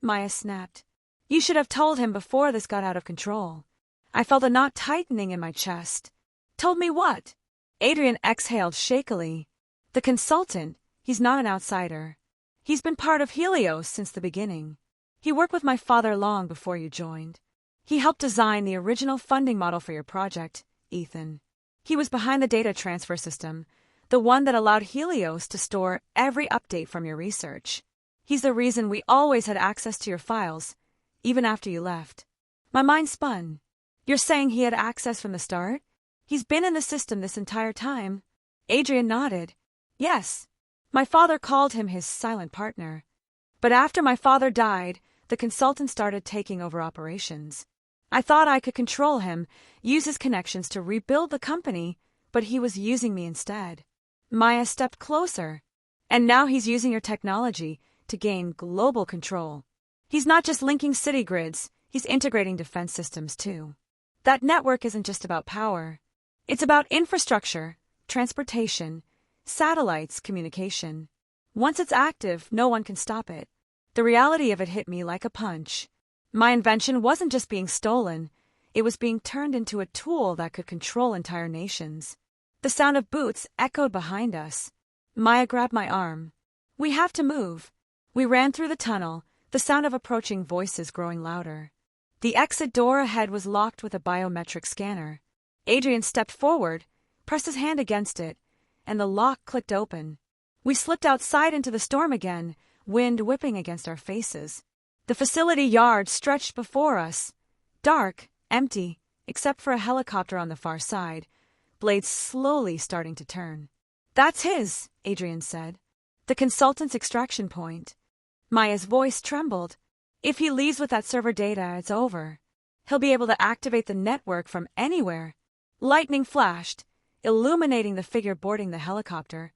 Maya snapped. You should have told him before this got out of control. I felt a knot tightening in my chest. Told me what? Adrian exhaled shakily. The consultant, he's not an outsider. He's been part of Helios since the beginning. He worked with my father long before you joined. He helped design the original funding model for your project, Ethan. He was behind the data transfer system, the one that allowed Helios to store every update from your research. He's the reason we always had access to your files, even after you left. My mind spun. You're saying he had access from the start? He's been in the system this entire time. Adrian nodded. Yes. My father called him his silent partner. But after my father died, the consultant started taking over operations. I thought I could control him, use his connections to rebuild the company, but he was using me instead. Maya stepped closer. And now he's using your technology to gain global control. He's not just linking city grids, he's integrating defense systems too. That network isn't just about power. It's about infrastructure, transportation, satellites, communication. Once it's active, no one can stop it. The reality of it hit me like a punch. My invention wasn't just being stolen, it was being turned into a tool that could control entire nations. The sound of boots echoed behind us. Maya grabbed my arm. We have to move. We ran through the tunnel, the sound of approaching voices growing louder. The exit door ahead was locked with a biometric scanner. Adrian stepped forward, pressed his hand against it, and the lock clicked open. We slipped outside into the storm again, wind whipping against our faces. The facility yard stretched before us, dark, empty, except for a helicopter on the far side, blades slowly starting to turn. That's his, Adrian said. The consultant's extraction point. Maya's voice trembled. If he leaves with that server data, it's over. He'll be able to activate the network from anywhere. Lightning flashed, illuminating the figure boarding the helicopter.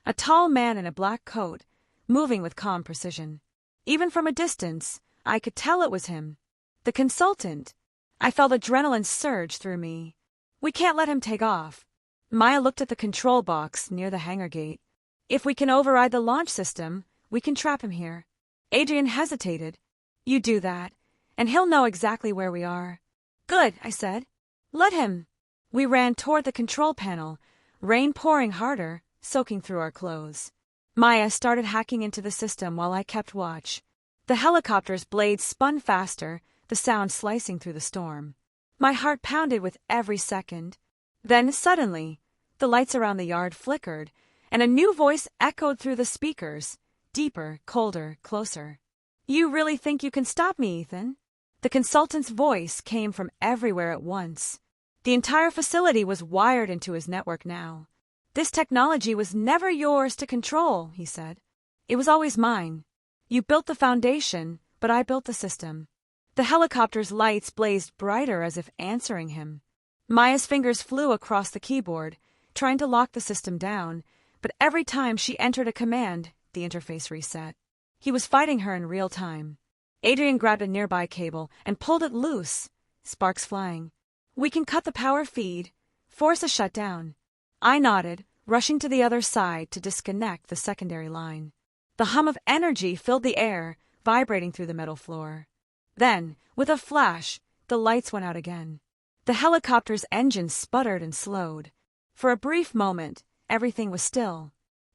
A tall man in a black coat, moving with calm precision. Even from a distance, I could tell it was him. The consultant. I felt adrenaline surge through me. We can't let him take off. Maya looked at the control box near the hangar gate. If we can override the launch system, we can trap him here. Adrian hesitated. You do that, and he'll know exactly where we are. Good, I said. Let him. We ran toward the control panel, rain pouring harder, soaking through our clothes. Maya started hacking into the system while I kept watch. The helicopter's blades spun faster, the sound slicing through the storm. My heart pounded with every second. Then, suddenly, the lights around the yard flickered, and a new voice echoed through the speakers, deeper, colder, closer. You really think you can stop me, Ethan? The consultant's voice came from everywhere at once. The entire facility was wired into his network now. This technology was never yours to control, he said. It was always mine. You built the foundation, but I built the system. The helicopter's lights blazed brighter as if answering him. Maya's fingers flew across the keyboard, trying to lock the system down, but every time she entered a command, the interface reset. He was fighting her in real time. Adrian grabbed a nearby cable and pulled it loose, sparks flying. We can cut the power feed, force a shutdown. I nodded, rushing to the other side to disconnect the secondary line. The hum of energy filled the air, vibrating through the metal floor. Then, with a flash, the lights went out again. The helicopter's engine sputtered and slowed. For a brief moment, everything was still.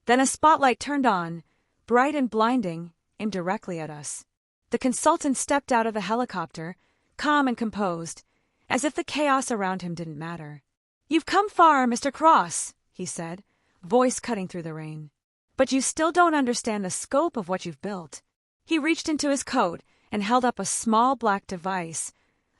Then a spotlight turned on, bright and blinding, aimed directly at us. The consultant stepped out of the helicopter, calm and composed, as if the chaos around him didn't matter. You've come far, Mr. Cross, he said, voice cutting through the rain. But you still don't understand the scope of what you've built. He reached into his coat and held up a small black device,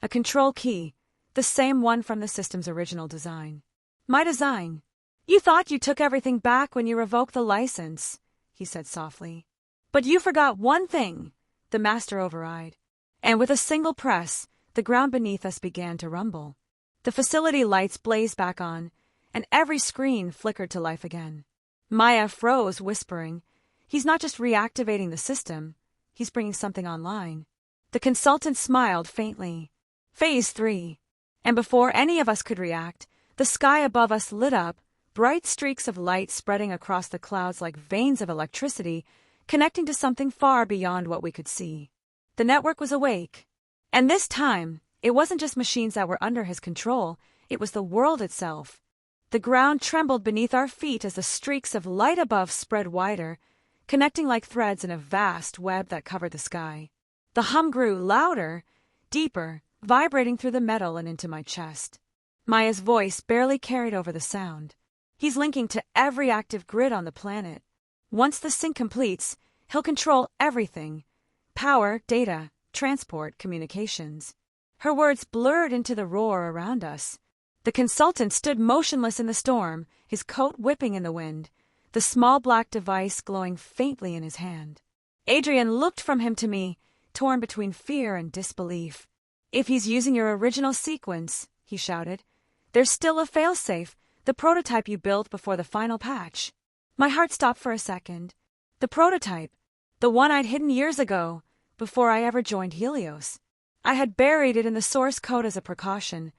a control key, the same one from the system's original design. My design. You thought you took everything back when you revoked the license, he said softly. But you forgot one thing, the master override. And with a single press, the ground beneath us began to rumble. The facility lights blazed back on, and every screen flickered to life again. Maya froze, whispering, "He's not just reactivating the system, he's bringing something online." The consultant smiled faintly. Phase 3. And before any of us could react, the sky above us lit up, bright streaks of light spreading across the clouds like veins of electricity, connecting to something far beyond what we could see. The network was awake. And this time, it wasn't just machines that were under his control, it was the world itself. The ground trembled beneath our feet as the streaks of light above spread wider, connecting like threads in a vast web that covered the sky. The hum grew louder, deeper, vibrating through the metal and into my chest. Maya's voice barely carried over the sound. "He's linking to every active grid on the planet. Once the sync completes, he'll control everything: power, data, transport, communications." Her words blurred into the roar around us. The consultant stood motionless in the storm, his coat whipping in the wind, the small black device glowing faintly in his hand. Adrian looked from him to me, torn between fear and disbelief. "If he's using your original sequence," he shouted, "there's still a failsafe, the prototype you built before the final patch." My heart stopped for a second. The prototype, the one I'd hidden years ago, before I ever joined Helios. I had buried it in the source code as a precaution,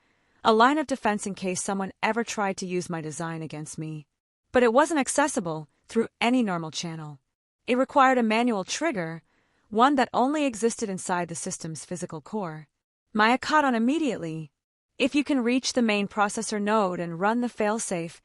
a line of defense in case someone ever tried to use my design against me. But it wasn't accessible through any normal channel. It required a manual trigger, one that only existed inside the system's physical core. Maya caught on immediately. "If you can reach the main processor node and run the failsafe,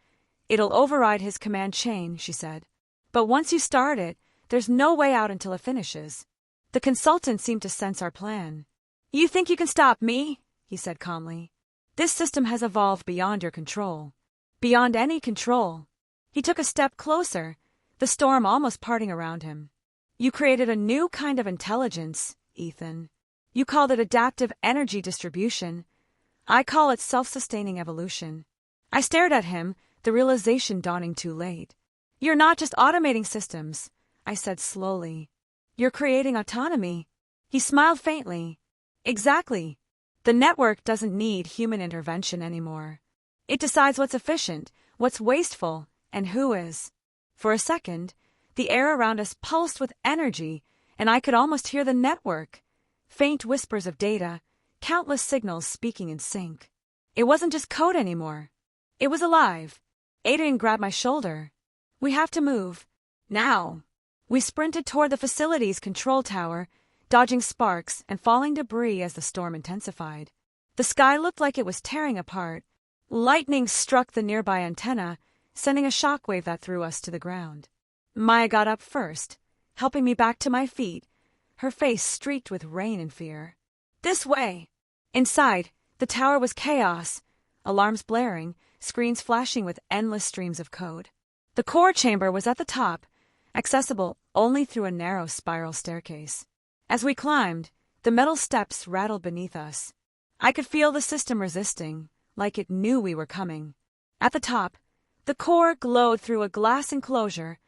it'll override his command chain," she said. "But once you start it, there's no way out until it finishes." The consultant seemed to sense our plan. "You think you can stop me?" he said calmly. "This system has evolved beyond your control. Beyond any control." He took a step closer, the storm almost parting around him. "You created a new kind of intelligence, Ethan. You called it adaptive energy distribution. I call it self-sustaining evolution." I stared at him, the realization dawning too late. "You're not just automating systems," I said slowly. "You're creating autonomy." He smiled faintly. "Exactly. The network doesn't need human intervention anymore. It decides what's efficient, what's wasteful, and who is." For a second, the air around us pulsed with energy, and I could almost hear the network. Faint whispers of data, countless signals speaking in sync. It wasn't just code anymore. It was alive. Adrian grabbed my shoulder. "We have to move. Now." We sprinted toward the facility's control tower, dodging sparks and falling debris as the storm intensified. The sky looked like it was tearing apart. Lightning struck the nearby antenna, sending a shockwave that threw us to the ground. Maya got up first, helping me back to my feet, her face streaked with rain and fear. "This way!" Inside, the tower was chaos, alarms blaring, screens flashing with endless streams of code. The core chamber was at the top, accessible only through a narrow spiral staircase. As we climbed, the metal steps rattled beneath us. I could feel the system resisting, like it knew we were coming. At the top, the core glowed through a glass enclosure,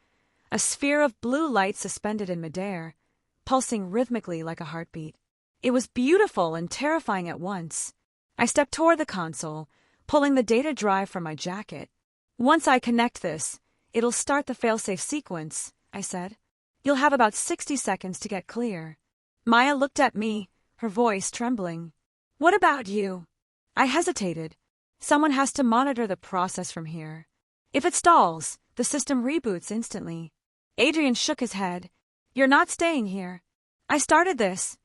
a sphere of blue light suspended in midair, pulsing rhythmically like a heartbeat. It was beautiful and terrifying at once. I stepped toward the console, pulling the data drive from my jacket. "Once I connect this, it'll start the failsafe sequence," I said. "You'll have about 60 seconds to get clear." Maya looked at me, her voice trembling. "What about you?" I hesitated. "Someone has to monitor the process from here. If it stalls, the system reboots instantly." Adrian shook his head. "You're not staying here." "I started this,"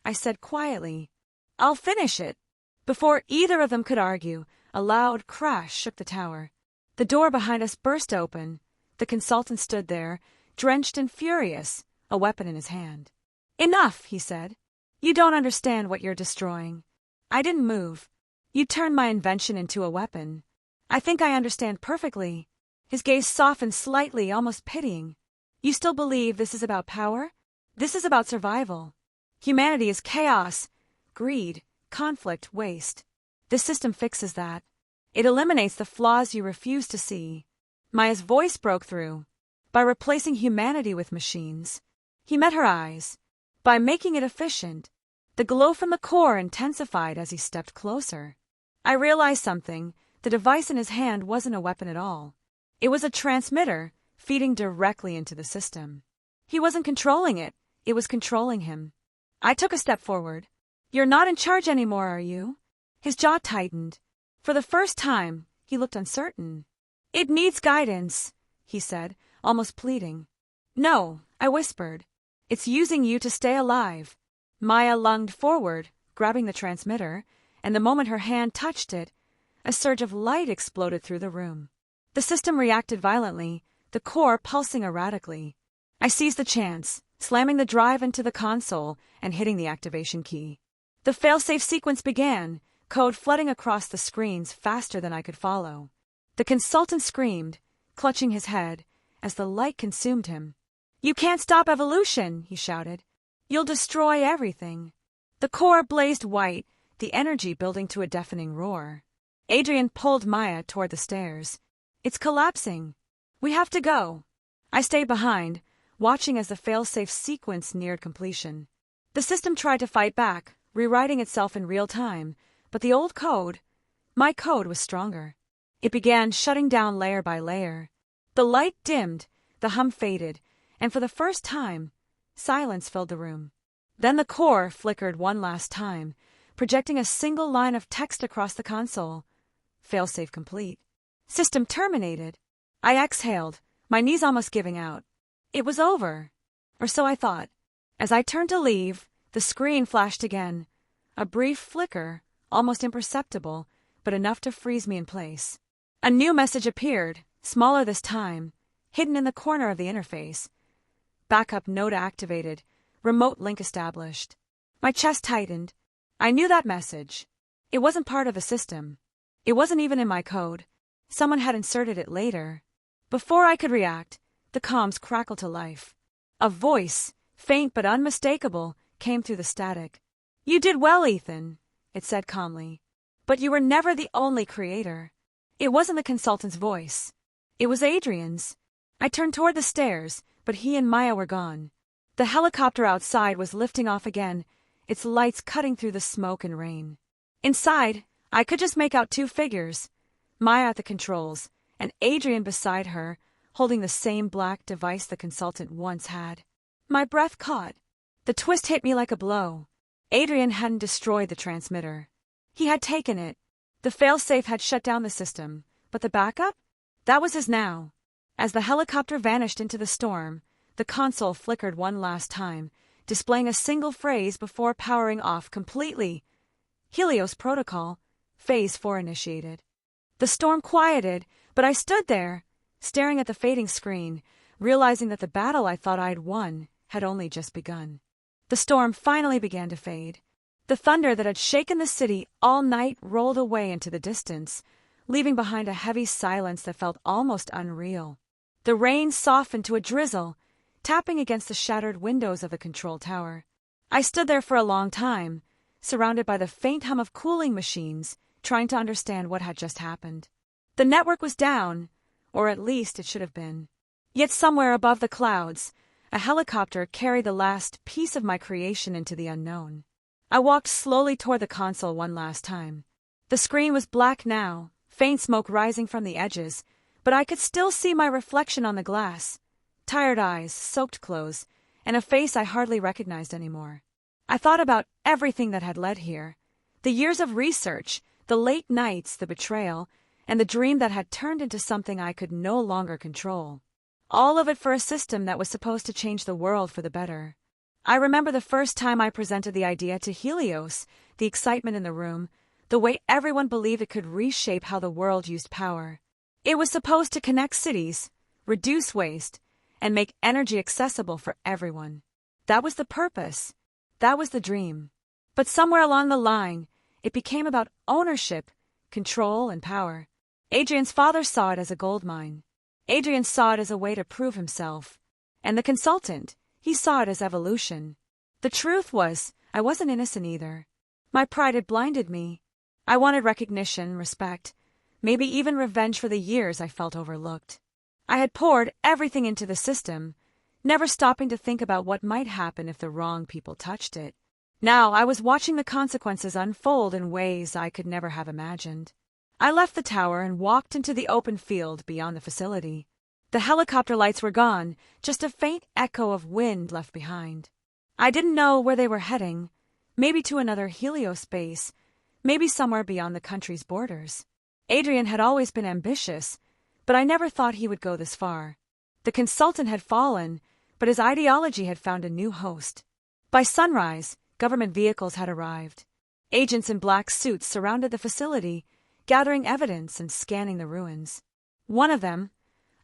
I said quietly. "I'll finish it." Before either of them could argue, a loud crash shook the tower. The door behind us burst open. The consultant stood there, drenched and furious, a weapon in his hand. "Enough," he said. "You don't understand what you're destroying." I didn't move. "You turned my invention into a weapon." "I think I understand perfectly." His gaze softened slightly, almost pitying. "You still believe this is about power? This is about survival. Humanity is chaos, greed, conflict, waste. This system fixes that. It eliminates the flaws you refuse to see." Maya's voice broke through. "By replacing humanity with machines." He met her eyes. "By making it efficient." The glow from the core intensified as he stepped closer. I realized something. The device in his hand wasn't a weapon at all. It was a transmitter, feeding directly into the system. He wasn't controlling it, it was controlling him. I took a step forward. "You're not in charge anymore, are you?" His jaw tightened. For the first time, he looked uncertain. "It needs guidance," he said, almost pleading. "No," I whispered. "It's using you to stay alive." Maya lunged forward, grabbing the transmitter, and the moment her hand touched it, a surge of light exploded through the room. The system reacted violently, the core pulsing erratically. I seized the chance, slamming the drive into the console and hitting the activation key. The failsafe sequence began, code flooding across the screens faster than I could follow. The consultant screamed, clutching his head, as the light consumed him. "You can't stop evolution," he shouted. "You'll destroy everything." The core blazed white, the energy building to a deafening roar. Adrian pulled Maya toward the stairs. "It's collapsing. We have to go." I stayed behind, watching as the failsafe sequence neared completion. The system tried to fight back, rewriting itself in real time, but the old code, my code, was stronger. It began shutting down layer by layer. The light dimmed, the hum faded, and for the first time, silence filled the room. Then the core flickered one last time, projecting a single line of text across the console. "Failsafe complete. System terminated." I exhaled, my knees almost giving out. It was over. Or so I thought. As I turned to leave, the screen flashed again. A brief flicker, almost imperceptible, but enough to freeze me in place. A new message appeared, smaller this time, hidden in the corner of the interface. "Backup node activated. Remote link established." My chest tightened. I knew that message. It wasn't part of the system. It wasn't even in my code. Someone had inserted it later. Before I could react, the comms crackled to life. A voice, faint but unmistakable, came through the static. "You did well, Ethan," it said calmly. "But you were never the only creator." It wasn't the consultant's voice. It was Adrian's. I turned toward the stairs, but he and Maya were gone. The helicopter outside was lifting off again, its lights cutting through the smoke and rain. Inside, I could just make out two figures, Maya at the controls, and Adrian beside her, holding the same black device the consultant once had. My breath caught. The twist hit me like a blow. Adrian hadn't destroyed the transmitter. He had taken it. The failsafe had shut down the system, but the backup? That was his now. As the helicopter vanished into the storm, the console flickered one last time, displaying a single phrase before powering off completely. "Helios Protocol, Phase 4 initiated." The storm quieted, but I stood there, staring at the fading screen, realizing that the battle I thought I'd won had only just begun. The storm finally began to fade. The thunder that had shaken the city all night rolled away into the distance, leaving behind a heavy silence that felt almost unreal. The rain softened to a drizzle, tapping against the shattered windows of the control tower. I stood there for a long time, surrounded by the faint hum of cooling machines, trying to understand what had just happened. The network was down, or at least it should have been. Yet somewhere above the clouds, a helicopter carried the last piece of my creation into the unknown. I walked slowly toward the console one last time. The screen was black now, faint smoke rising from the edges, but I could still see my reflection on the glass. Tired eyes, soaked clothes, and a face I hardly recognized anymore. I thought about everything that had led here. The years of research, the late nights, the betrayal, and the dream that had turned into something I could no longer control. All of it for a system that was supposed to change the world for the better. I remember the first time I presented the idea to Helios, the excitement in the room, the way everyone believed it could reshape how the world used power. It was supposed to connect cities, reduce waste, and make energy accessible for everyone. That was the purpose. That was the dream. But somewhere along the line, it became about ownership, control, and power. Adrian's father saw it as a gold mine. Adrian saw it as a way to prove himself. And the consultant, he saw it as evolution. The truth was, I wasn't innocent either. My pride had blinded me. I wanted recognition, respect, maybe even revenge for the years I felt overlooked. I had poured everything into the system, never stopping to think about what might happen if the wrong people touched it. Now I was watching the consequences unfold in ways I could never have imagined. I left the tower and walked into the open field beyond the facility. The helicopter lights were gone, just a faint echo of wind left behind. I didn't know where they were heading, maybe to another heliospace, maybe somewhere beyond the country's borders. Adrian had always been ambitious, but I never thought he would go this far. The consultant had fallen, but his ideology had found a new host. By sunrise, government vehicles had arrived. Agents in black suits surrounded the facility, gathering evidence and scanning the ruins. One of them,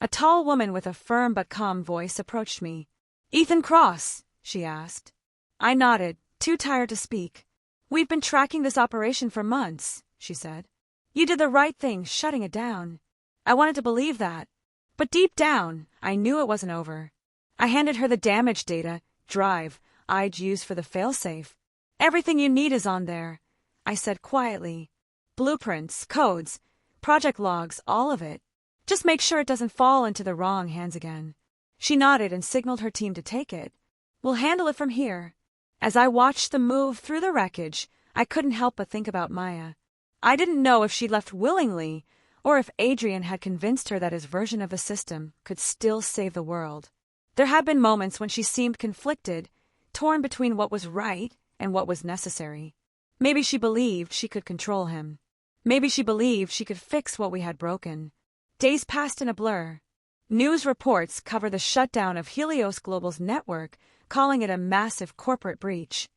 a tall woman with a firm but calm voice, approached me. "Ethan Cross?" she asked. I nodded, too tired to speak. "We've been tracking this operation for months," she said. "You did the right thing shutting it down." I wanted to believe that, but deep down, I knew it wasn't over. I handed her the damage data drive I'd used for the failsafe. "Everything you need is on there," I said quietly. "Blueprints, codes, project logs, all of it. Just make sure it doesn't fall into the wrong hands again." She nodded and signaled her team to take it. "We'll handle it from here." As I watched them move through the wreckage, I couldn't help but think about Maya. I didn't know if she left willingly, or if Adrian had convinced her that his version of the system could still save the world. There had been moments when she seemed conflicted, torn between what was right and what was necessary. Maybe she believed she could control him. Maybe she believed she could fix what we had broken. Days passed in a blur. News reports cover the shutdown of Helios Global's network, calling it a massive corporate breach.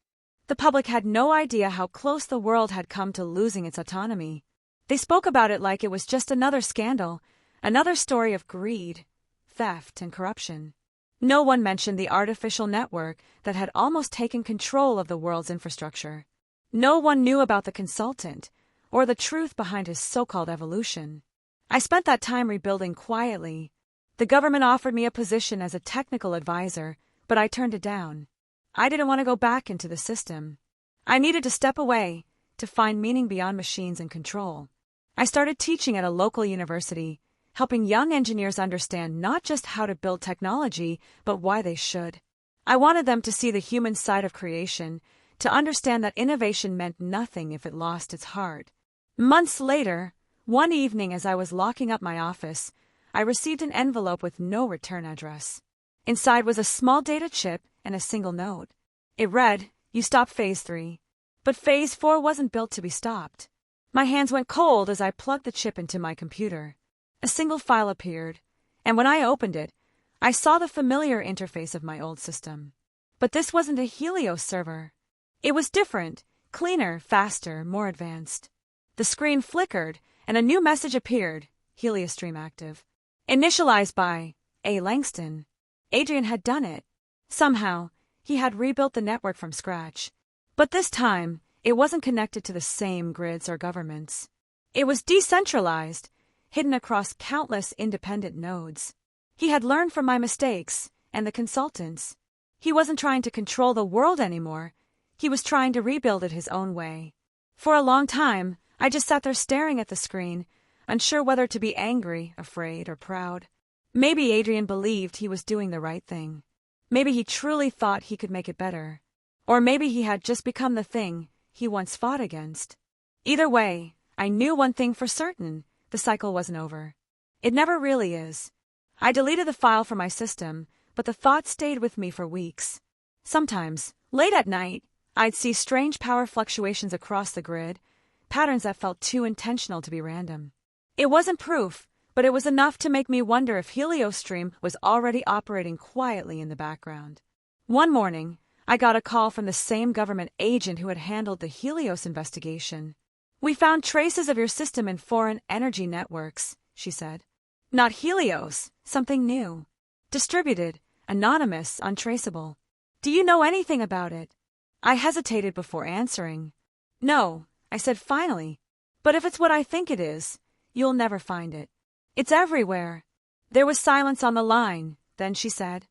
The public had no idea how close the world had come to losing its autonomy. They spoke about it like it was just another scandal, another story of greed, theft, and corruption. No one mentioned the artificial network that had almost taken control of the world's infrastructure. No one knew about the consultant, or the truth behind his so-called evolution. I spent that time rebuilding quietly. The government offered me a position as a technical advisor, but I turned it down. I didn't want to go back into the system. I needed to step away, to find meaning beyond machines and control. I started teaching at a local university, helping young engineers understand not just how to build technology, but why they should. I wanted them to see the human side of creation, to understand that innovation meant nothing if it lost its heart. Months later, one evening as I was locking up my office, I received an envelope with no return address. Inside was a small data chip and a single note. It read, "You stopped Phase 3. But Phase 4 wasn't built to be stopped." My hands went cold as I plugged the chip into my computer. A single file appeared, and when I opened it, I saw the familiar interface of my old system. But this wasn't a Helios server. It was different, cleaner, faster, more advanced. The screen flickered, and a new message appeared, HelioStream active. Initialized by A. Langston. Adrian had done it. Somehow, he had rebuilt the network from scratch. But this time, it wasn't connected to the same grids or governments. It was decentralized, hidden across countless independent nodes. He had learned from my mistakes and the consultants. He wasn't trying to control the world anymore. He was trying to rebuild it his own way. For a long time, I just sat there staring at the screen, unsure whether to be angry, afraid, or proud. Maybe Adrian believed he was doing the right thing. Maybe he truly thought he could make it better. Or maybe he had just become the thing he once fought against. Either way, I knew one thing for certain: the cycle wasn't over. It never really is. I deleted the file from my system, but the thought stayed with me for weeks. Sometimes, late at night, I'd see strange power fluctuations across the grid, patterns that felt too intentional to be random. It wasn't proof, but it was enough to make me wonder if HelioStream was already operating quietly in the background. One morning, I got a call from the same government agent who had handled the Helios investigation. "We found traces of your system in foreign energy networks," she said. "Not Helios, something new. Distributed, anonymous, untraceable. Do you know anything about it?" I hesitated before answering. "No," I said finally. "But if it's what I think it is, you'll never find it. It's everywhere." There was silence on the line. Then she said,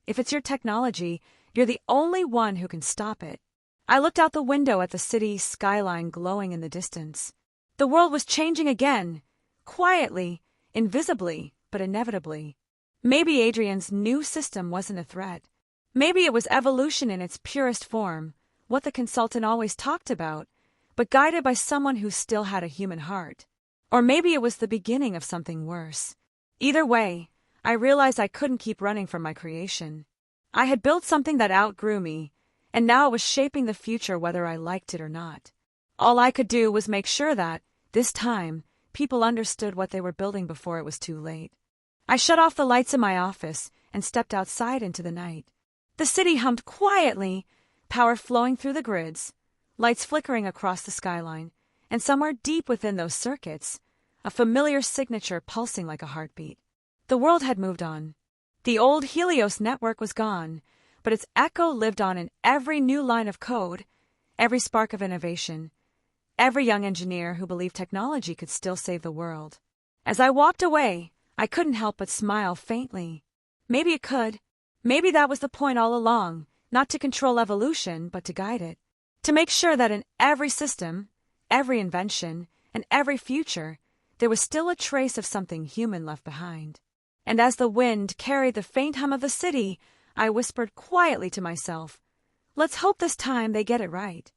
"If it's your technology, you're the only one who can stop it." I looked out the window at the city skyline glowing in the distance. The world was changing again, quietly, invisibly, but inevitably. Maybe Adrian's new system wasn't a threat. Maybe it was evolution in its purest form, what the consultant always talked about, but guided by someone who still had a human heart. Or maybe it was the beginning of something worse. Either way, I realized I couldn't keep running from my creation. I had built something that outgrew me, and now it was shaping the future whether I liked it or not. All I could do was make sure that, this time, people understood what they were building before it was too late. I shut off the lights in my office and stepped outside into the night. The city hummed quietly, power flowing through the grids, lights flickering across the skyline, and somewhere deep within those circuits, a familiar signature pulsing like a heartbeat. The world had moved on. The old Helios network was gone, but its echo lived on in every new line of code, every spark of innovation, every young engineer who believed technology could still save the world. As I walked away, I couldn't help but smile faintly. Maybe it could. Maybe that was the point all along, not to control evolution, but to guide it. To make sure that in every system, every invention, and every future, there was still a trace of something human left behind. And as the wind carried the faint hum of the city, I whispered quietly to myself, let's hope this time they get it right.